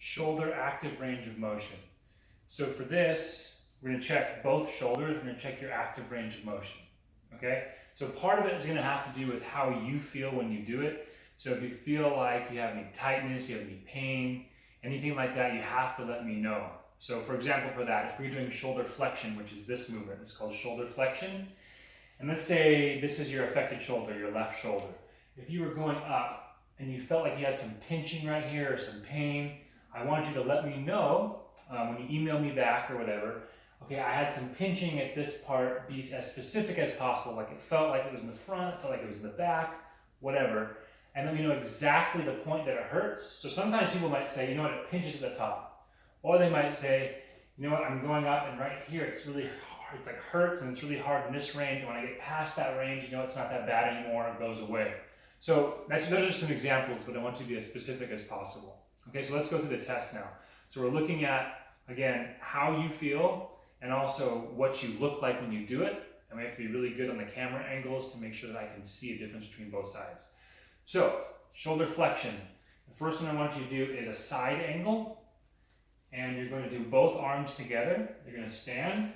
shoulder active range of motion. So for this, we're going to check both shoulders. We're going to check your active range of motion. Okay? So part of it is going to have to do with how you feel when you do it. So if you feel like you have any tightness, you have any pain, anything like that, you have to let me know. So for example, for that, if we're doing shoulder flexion, which is this movement, it's called shoulder flexion. And let's say this is your affected shoulder, your left shoulder. If you were going up and you felt like you had some pinching right here or some pain, I want you to let me know when you email me back or whatever. Okay, I had some pinching at this part, be as specific as possible. Like it felt like it was in the front, felt like it was in the back, whatever. And let me know exactly the point that it hurts. So sometimes people might say, you know what, it pinches at the top. Or they might say, you know what, I'm going up and right here it's really hard. It's like hurts and it's really hard in this range. When I get past that range, you know it's not that bad anymore, it goes away. So those are just some examples, but I want you to be as specific as possible. Okay, so let's go through the test now. So we're looking at, again, how you feel and also what you look like when you do it. And we have to be really good on the camera angles to make sure that I can see a difference between both sides. So, shoulder flexion. The first one I want you to do is a side angle. And you're going to do both arms together. You're going to stand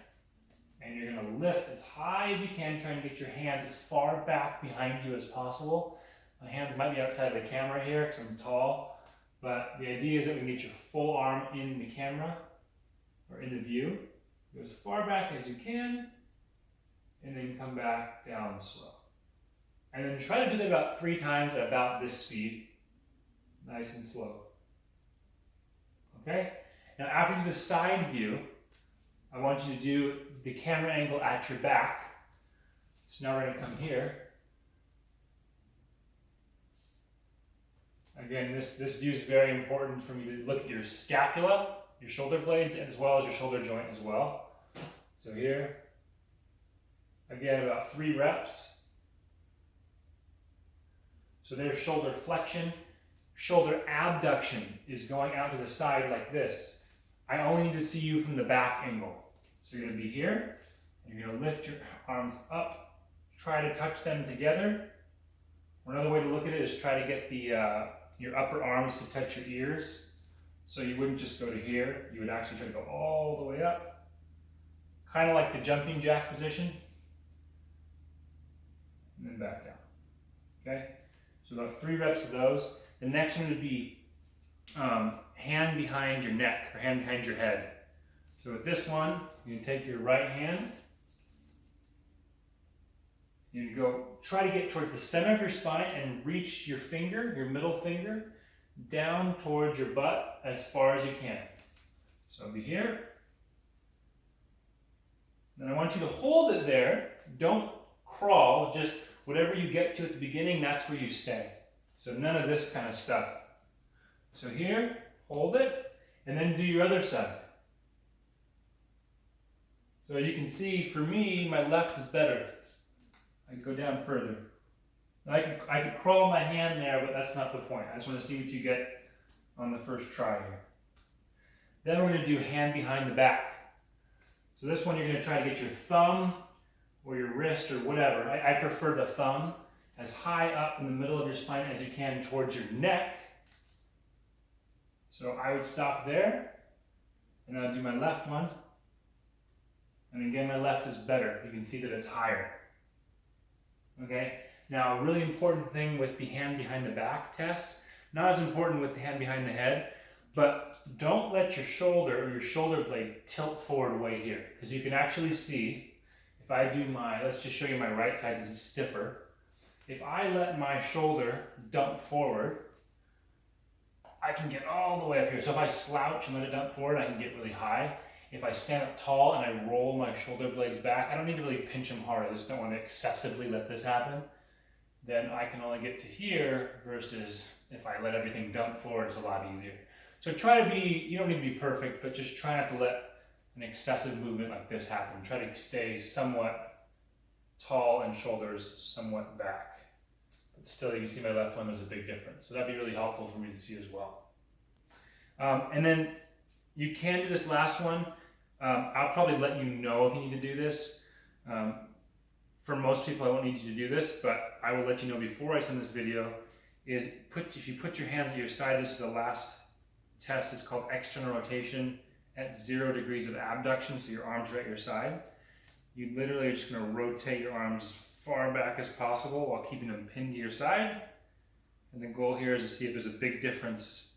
and you're going to lift as high as you can, trying to get your hands as far back behind you as possible. My hands might be outside of the camera here because I'm tall, but the idea is that we can get your full arm in the camera or in the view. Go as far back as you can and then come back down slow. And then try to do that about 3 times at about this speed, nice and slow. Okay? Now after you do the side view, I want you to do the camera angle at your back. So now we're going to come here. Again, this view is very important for me to look at your scapula, your shoulder blades, as well as your shoulder joint as well. So here, again, about 3 reps. So there's shoulder flexion. Shoulder abduction is going out to the side like this. I only need to see you from the back angle. So you're going to be here, and you're going to lift your arms up, try to touch them together. Another way to look at it is try to get your upper arms to touch your ears. So you wouldn't just go to here, you would actually try to go all the way up. Kind of like the jumping jack position. And then back down. Okay? So about 3 reps of those. The next one would be hand behind your neck or hand behind your head. So with this one, you can take your right hand. You go try to get towards the center of your spine and reach your finger, your middle finger, down towards your butt as far as you can. So I'll be here. Then I want you to hold it there. Don't crawl, just whatever you get to at the beginning, that's where you stay. So none of this kind of stuff. So here, hold it, and then do your other side. So you can see, for me, my left is better. I can go down further. I could crawl my hand there, but that's not the point. I just want to see what you get on the first try here. Then we're going to do hand behind the back. So this one you're going to try to get your thumb or your wrist or whatever. I prefer the thumb as high up in the middle of your spine as you can towards your neck. So I would stop there, and I'll do my left one. And again, my left is better. You can see that it's higher. Okay? Now, a really important thing with the hand behind the back test, not as important with the hand behind the head, but don't let your shoulder or your shoulder blade tilt forward way here. Because you can actually see, if I do let's just show you my right side, this is stiffer. If I let my shoulder dump forward, I can get all the way up here. So if I slouch and let it dump forward, I can get really high. If I stand up tall and I roll my shoulder blades back, I don't need to really pinch them hard. I just don't want to excessively let this happen. Then I can only get to here versus if I let everything dump forward, it's a lot easier. So try to be, you don't need to be perfect, but just try not to let an excessive movement like this happen. Try to stay somewhat tall and shoulders somewhat back. But still, you can see my left one, there's a big difference. So that'd be really helpful for me to see as well. And then you can do this last one. I'll probably let you know if you need to do this. For most people, I won't need you to do this, but I will let you know before I send this video, is if you put your hands at your side, this is the last test is called external rotation at 0 degrees of abduction, so your arms are at your side. You literally are just going to rotate your arms as far back as possible while keeping them pinned to your side. And the goal here is to see if there's a big difference,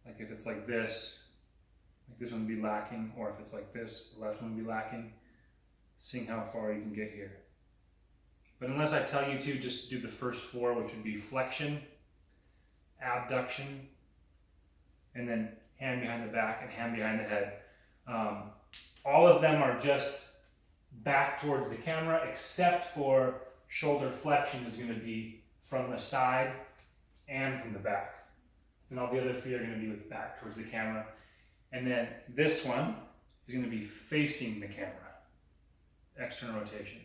like if it's like this one would be lacking, or if it's like this, the left one would be lacking, seeing how far you can get here. But unless I tell you to, just do the first 4, which would be flexion, abduction, and then hand behind the back and hand behind the head. All of them are just back towards the camera, except for shoulder flexion is going to be from the side and from the back. And all the other 3 are going to be with back towards the camera. And then this one is going to be facing the camera, external rotation.